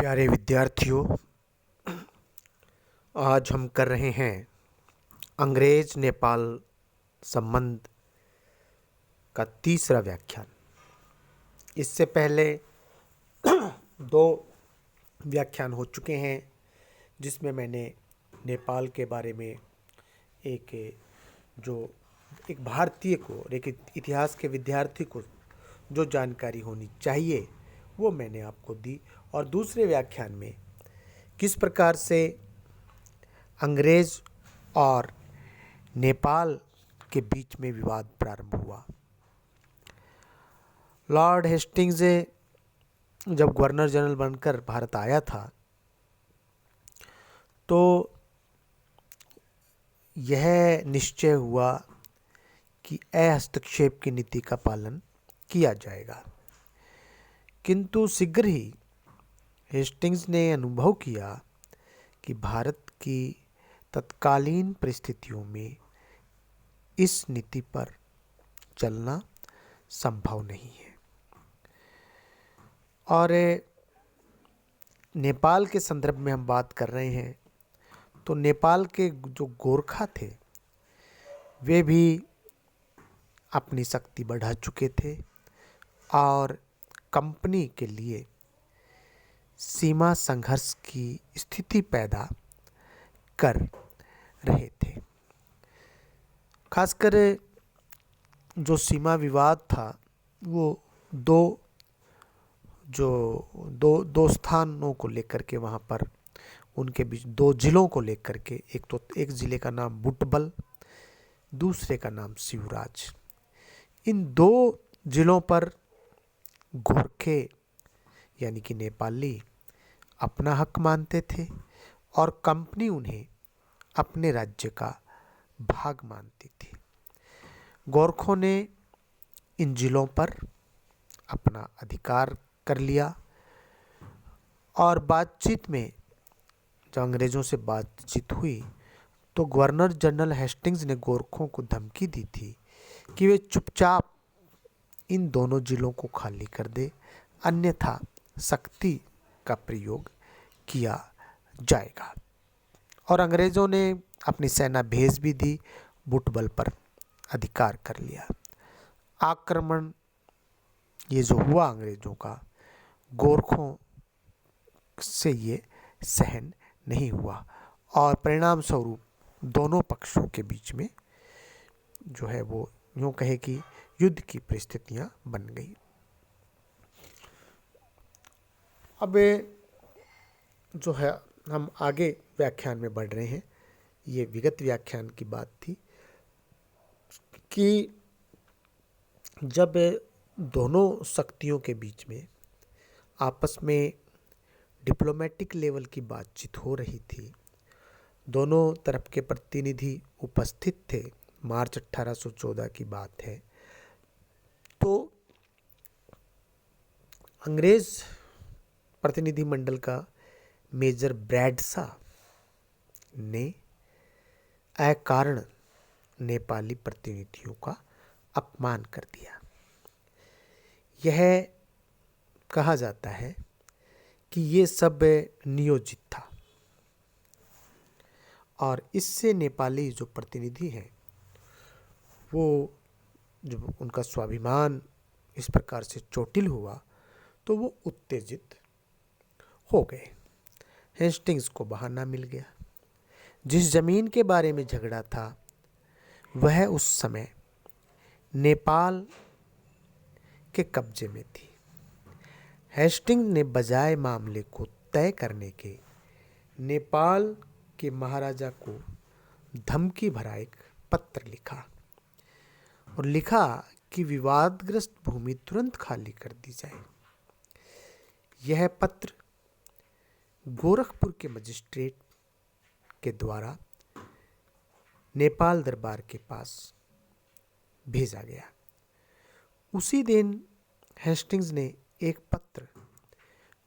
प्यारे विद्यार्थियों, आज हम कर रहे हैं अंग्रेज नेपाल संबंध का तीसरा व्याख्यान। इससे पहले दो व्याख्यान हो चुके हैं जिसमें मैंने नेपाल के बारे में एक भारतीय को और एक इतिहास के विद्यार्थी को जो जानकारी होनी चाहिए वो मैंने आपको दी, और दूसरे व्याख्यान में किस प्रकार से अंग्रेज और नेपाल के बीच में विवाद प्रारंभ हुआ। लॉर्ड हेस्टिंग्स जब गवर्नर जनरल बनकर भारत आया था तो यह निश्चय हुआ कि हस्तक्षेप की नीति का पालन किया जाएगा, किंतु शीघ्र ही हेस्टिंग्स ने अनुभव किया कि भारत की तत्कालीन परिस्थितियों में इस नीति पर चलना संभव नहीं है। और नेपाल के संदर्भ में हम बात कर रहे हैं तो नेपाल के जो गोरखा थे वे भी अपनी शक्ति बढ़ा चुके थे और कंपनी के लिए सीमा संघर्ष की स्थिति पैदा कर रहे थे। खासकर जो सीमा विवाद था वो दो स्थानों को लेकर के, वहाँ पर उनके बीच दो जिलों को लेकर के, एक ज़िले का नाम बुटबल, दूसरे का नाम शिवराज। इन दो जिलों पर गोरखे यानी कि नेपाली अपना हक मानते थे और कंपनी उन्हें अपने राज्य का भाग मानती थी। गोरखों ने इन जिलों पर अपना अधिकार कर लिया और बातचीत में जब अंग्रेज़ों से बातचीत हुई तो गवर्नर जनरल हेस्टिंग्स ने गोरखों को धमकी दी थी कि वे चुपचाप इन दोनों जिलों को खाली कर दे, अन्यथा शक्ति का प्रयोग किया जाएगा। और अंग्रेज़ों ने अपनी सेना भेज भी दी, बुटबल पर अधिकार कर लिया। आक्रमण ये जो हुआ अंग्रेज़ों का, गोरखों से ये सहन नहीं हुआ और परिणाम स्वरूप दोनों पक्षों के बीच में जो है वो यूँ कहे कि युद्ध की परिस्थितियाँ बन गई। अब जो है हम आगे व्याख्यान में बढ़ रहे हैं। ये विगत व्याख्यान की बात थी कि जब दोनों शक्तियों के बीच में आपस में डिप्लोमेटिक लेवल की बातचीत हो रही थी, दोनों तरफ के प्रतिनिधि उपस्थित थे, मार्च 1814 की बात है, तो अंग्रेज प्रतिनिधिमंडल का मेजर ब्रैडशॉ ने अकारण नेपाली प्रतिनिधियों का अपमान कर दिया। यह कहा जाता है कि ये सब नियोजित था और इससे नेपाली जो प्रतिनिधि हैं वो जब उनका स्वाभिमान इस प्रकार से चोटिल हुआ तो वो उत्तेजित हो गए। हेस्टिंग्स को बहाना मिल गया। जिस जमीन के बारे में झगड़ा था वह उस समय नेपाल के कब्जे में थी। हेस्टिंग्स ने बजाय मामले को तय करने के नेपाल के महाराजा को धमकी भरा एक पत्र लिखा और लिखा कि विवादग्रस्त भूमि तुरंत खाली कर दी जाए। यह पत्र गोरखपुर के मजिस्ट्रेट के द्वारा नेपाल दरबार के पास भेजा गया। उसी दिन हेस्टिंग्स ने एक पत्र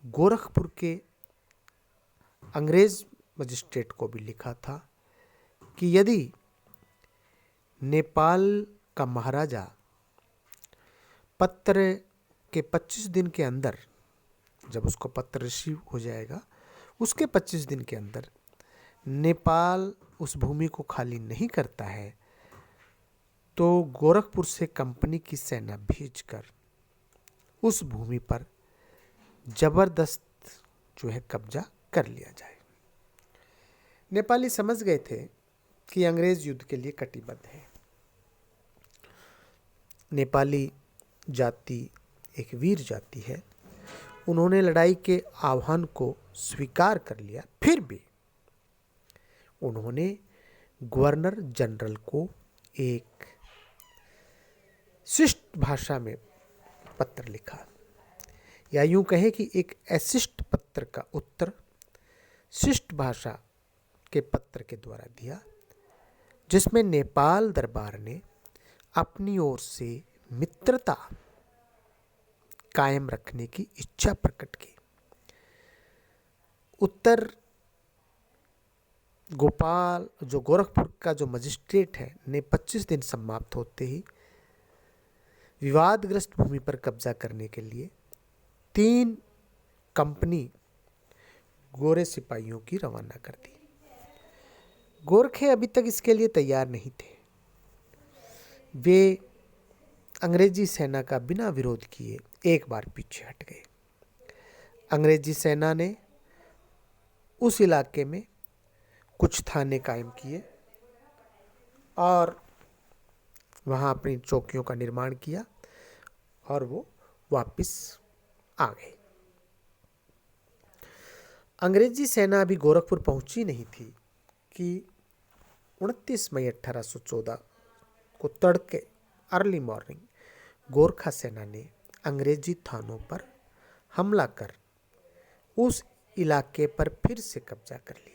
गोरखपुर के अंग्रेज मजिस्ट्रेट को भी लिखा था कि यदि नेपाल का महाराजा पत्र के 25 दिन के अंदर जब उसको पत्र रिसीव हो जाएगा उसके 25 दिन के अंदर नेपाल उस भूमि को खाली नहीं करता है तो गोरखपुर से कंपनी की सेना भेजकर उस भूमि पर जबरदस्त जो है कब्जा कर लिया जाए। नेपाली समझ गए थे कि अंग्रेज युद्ध के लिए कटिबद्ध है। नेपाली जाति एक वीर जाति है, उन्होंने लड़ाई के आह्वान को स्वीकार कर लिया। फिर भी उन्होंने गवर्नर जनरल को एक शिष्ट भाषा में पत्र लिखा, या यूं कहें कि एक अशिष्ट पत्र का उत्तर शिष्ट भाषा के पत्र के द्वारा दिया, जिसमें नेपाल दरबार ने अपनी ओर से मित्रता कायम रखने की इच्छा प्रकट की। उत्तर गोपाल जो गोरखपुर का जो मजिस्ट्रेट है ने 25 दिन समाप्त होते ही विवादग्रस्त भूमि पर कब्जा करने के लिए 3 कंपनी गोरे सिपाहियों की रवाना कर दी। गोरखे अभी तक इसके लिए तैयार नहीं थे। वे अंग्रेजी सेना का बिना विरोध किए एक बार पीछे हट गए। अंग्रेजी सेना ने उस इलाके में कुछ थाने कायम किए और वहाँ अपनी चौकियों का निर्माण किया और वो वापस आ गए। अंग्रेजी सेना अभी गोरखपुर पहुंची नहीं थी कि 29 मई 1814 को तड़के अर्ली मॉर्निंग गोरखा सेना ने अंग्रेजी थानों पर हमला कर उस इलाके पर फिर से कब्जा कर लिया।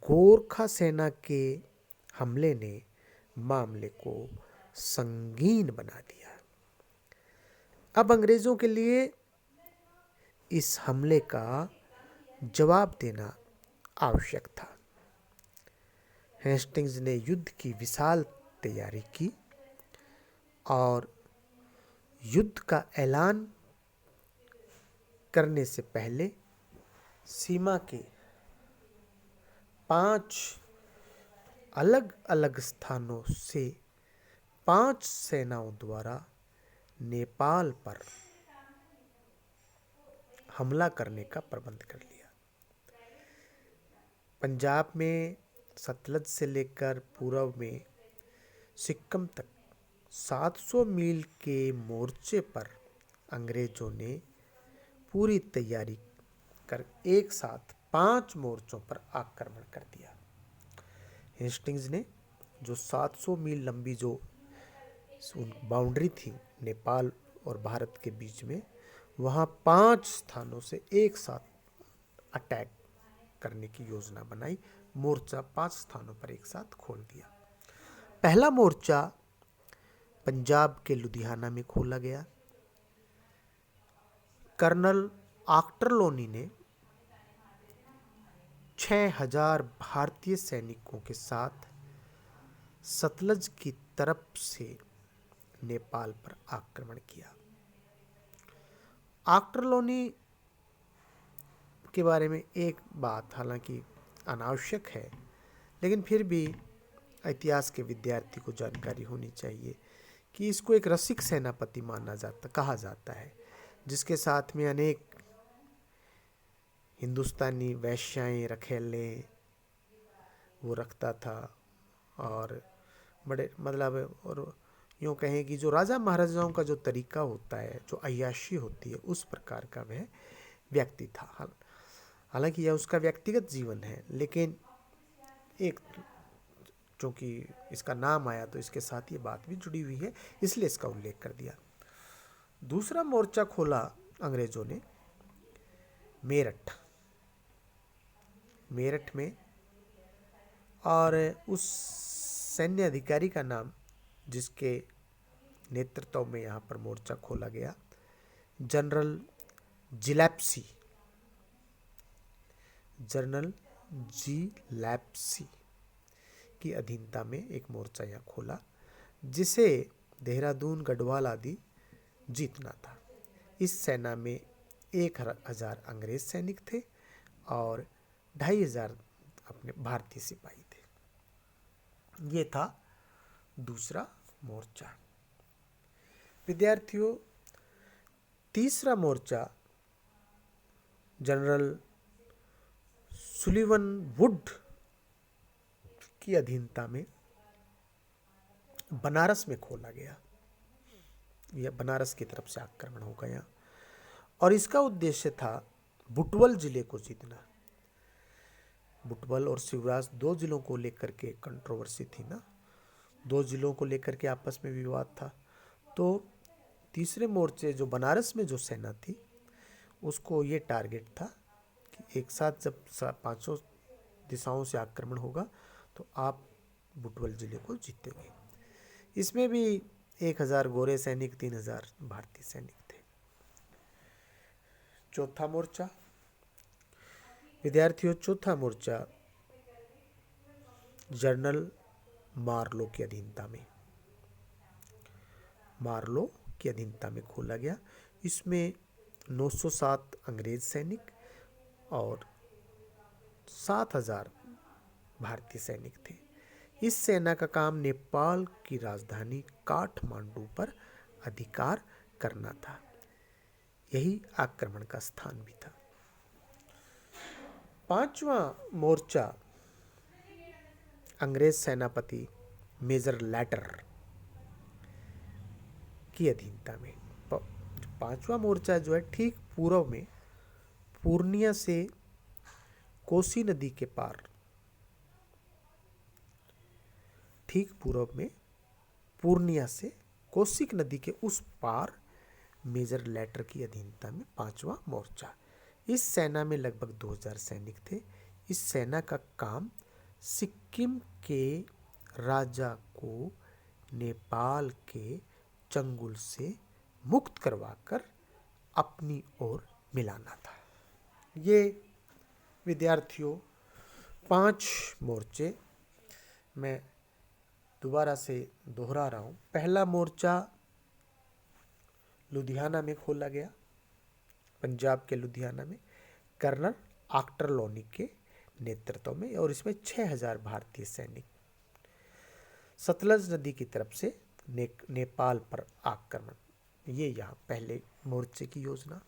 गोरखा सेना के हमले ने मामले को संगीन बना दिया। अब अंग्रेजों के लिए इस हमले का जवाब देना आवश्यक था। हेस्टिंग्स ने युद्ध की विशाल तैयारी की और युद्ध का ऐलान करने से पहले सीमा के 5 अलग अलग स्थानों से 5 सेनाओं द्वारा नेपाल पर हमला करने का प्रबंध कर लिया। पंजाब में सतलज से लेकर पूर्व में सिक्किम तक 700 मील के मोर्चे पर अंग्रेजों ने पूरी तैयारी कर एक साथ 5 मोर्चों पर आक्रमण कर दिया। हेस्टिंग्स ने जो 700 मील लंबी जो बाउंड्री थी नेपाल और भारत के बीच में, वहाँ 5 स्थानों से एक साथ अटैक करने की योजना बनाई। मोर्चा 5 स्थानों पर एक साथ खोल दिया। पहला मोर्चा पंजाब के लुधियाना में खोला गया। कर्नल आक्टरलोनी ने 6000 भारतीय सैनिकों के साथ सतलज की तरफ से नेपाल पर आक्रमण किया। आक्टरलोनी के बारे में एक बात हालांकि अनावश्यक है, लेकिन फिर भी इतिहास के विद्यार्थी को जानकारी होनी चाहिए कि इसको एक रसिक सेनापति कहा जाता है, जिसके साथ में अनेक हिंदुस्तानी वैश्याएं रखेले वो रखता था और बड़े और यूँ कहें कि जो राजा महाराजाओं का जो तरीका होता है, जो अय्याशी होती है, उस प्रकार का वह व्यक्ति था। हालांकि यह उसका व्यक्तिगत जीवन है, लेकिन एक चूँकि इसका नाम आया तो इसके साथ ये बात भी जुड़ी हुई है, इसलिए इसका उल्लेख कर दिया। दूसरा मोर्चा खोला अंग्रेजों ने मेरठ में, और उस सैन्य अधिकारी का नाम जिसके नेतृत्व में यहाँ पर मोर्चा खोला गया, जनरल जी लैप्सी की अधीनता में एक मोर्चा यहाँ खोला, जिसे देहरादून, गढ़वाल आदि जीतना था। इस सेना में 1,000 अंग्रेज सैनिक थे और 2,500 अपने भारतीय सिपाही थे। ये था दूसरा मोर्चा। विद्यार्थियों, तीसरा मोर्चा जनरल सुलिवन वुड की अधीनता में बनारस में खोला गया। यह बनारस की तरफ से आक्रमण हो गया और इसका उद्देश्य था बुटवल जिले को जीतना। बुटवल और शिवराज 2 जिलों को लेकर के कंट्रोवर्सी थी ना, 2 जिलों को लेकर के आपस में विवाद था। तो तीसरे मोर्चे जो बनारस में जो सेना थी उसको ये टारगेट था कि एक साथ जब 5 दिशाओं से आक्रमण होगा तो आप बुटवल जिले को जीतेंगे। इसमें भी 1,000 गोरे सैनिक, 3,000 भारतीय सैनिक थे। चौथा मोर्चा विद्यार्थियों, चौथा मोर्चा जनरल मार्लो की अधीनता में खोला गया। इसमें 907 अंग्रेज सैनिक और 7,000 भारतीय सैनिक थे। इस सेना का काम नेपाल की राजधानी काठमांडू पर अधिकार करना था। यही आक्रमण का स्थान भी था। 5वां मोर्चा अंग्रेज सेनापति मेजर लैटर की अधीनता में। 5वां मोर्चा जो है ठीक पूर्व में पूर्णिया से कोसी नदी के पार, ठीक पूर्व में पूर्णिया से कोसी नदी के उस पार मेजर लैटर की अधीनता में 5वां मोर्चा। इस सेना में लगभग 2,000 सैनिक थे। इस सेना का काम सिक्किम के राजा को नेपाल के चंगुल से मुक्त करवाकर अपनी ओर मिलाना था। ये विद्यार्थियों 5 मोर्चे मैं दोबारा से दोहरा रहा हूँ। पहला मोर्चा लुधियाना में खोला गया, पंजाब के लुधियाना में कर्नल आक्टर के नेतृत्व में, और इसमें 6,000 भारतीय सैनिक सतलज नदी की तरफ से नेपाल पर आक्रमण। ये यहाँ पहले मोर्चे की योजना।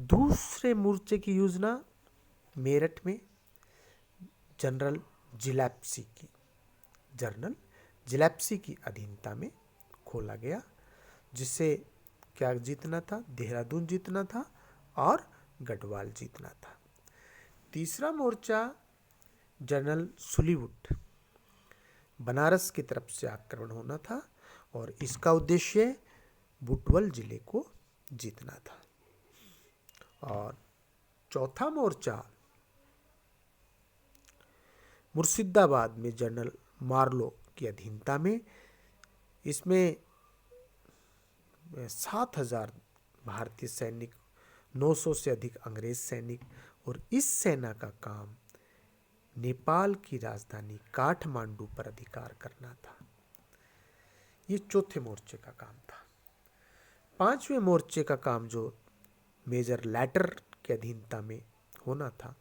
दूसरे मोर्चे की योजना मेरठ में जनरल जिलेप्सी की अधीनता में खोला गया, जिसे क्या जीतना था? देहरादून जीतना था और गढ़वाल जीतना था। तीसरा मोर्चा जनरल सुलीवुड, बनारस की तरफ से आक्रमण होना था और इसका उद्देश्य बुटवल जिले को जीतना था। और चौथा मोर्चा मुर्शिदाबाद में जनरल मार्लो की अधीनता में। इसमें 7,000 भारतीय सैनिक, 900 से अधिक अंग्रेज सैनिक, और इस सेना का काम नेपाल की राजधानी काठमांडू पर अधिकार करना था। ये चौथे मोर्चे का काम था। 5वें मोर्चे का काम जो मेजर लैटर के अधीनता में होना था,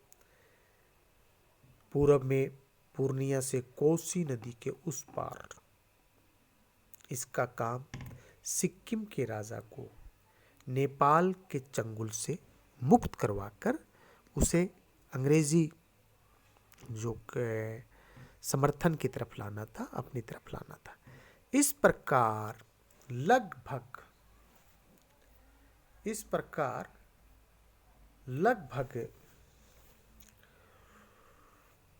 पूर्व में पूर्णिया से कोसी नदी के उस पार, इसका काम सिक्किम के राजा को नेपाल के चंगुल से मुक्त करवाकर उसे अंग्रेजी जो समर्थन की तरफ लाना था, अपनी तरफ लाना था। इस प्रकार लगभग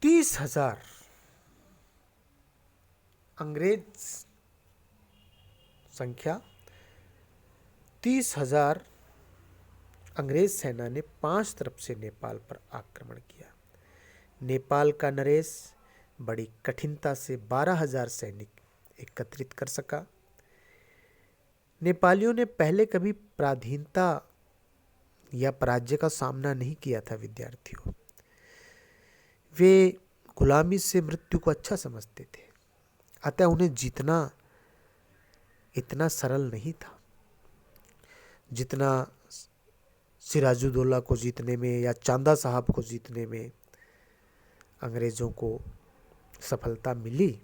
30,000 अंग्रेज संख्या 30,000 अंग्रेज सेना ने 5 तरफ से नेपाल पर आक्रमण किया। नेपाल का नरेश बड़ी कठिनता से 12,000 सैनिक एकत्रित कर सका। नेपालियों ने पहले कभी पराधीनता या पराजय का सामना नहीं किया था विद्यार्थियों। वे गुलामी से मृत्यु को अच्छा समझते थे, अतः उन्हें जीतना इतना सरल नहीं था। जितना सिराजुद्दौला को जीतने में या चांदा साहब को जीतने में अंग्रेज़ों को सफलता मिली,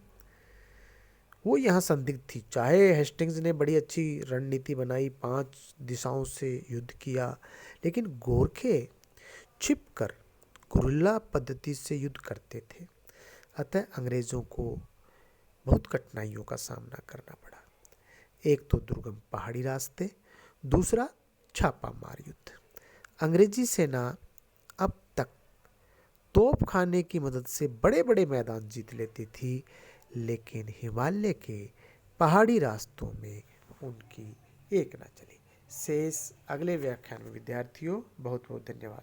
वो यहाँ संदिग्ध थी। चाहे हेस्टिंग्स ने बड़ी अच्छी रणनीति बनाई, 5 दिशाओं से युद्ध किया, लेकिन गोरखे छिपकर गुरिल्ला पद्धति से युद्ध करते थे। अतः अंग्रेज़ों को बहुत कठिनाइयों का सामना करना पड़ा। एक तो दुर्गम पहाड़ी रास्ते, दूसरा छापा मार युद्ध। अंग्रेजी सेना अब तक तोप खाने की मदद से बड़े बड़े मैदान जीत लेती थी, लेकिन हिमालय के पहाड़ी रास्तों में उनकी एक न चली। शेष अगले व्याख्यान में विद्यार्थियों। बहुत बहुत धन्यवाद।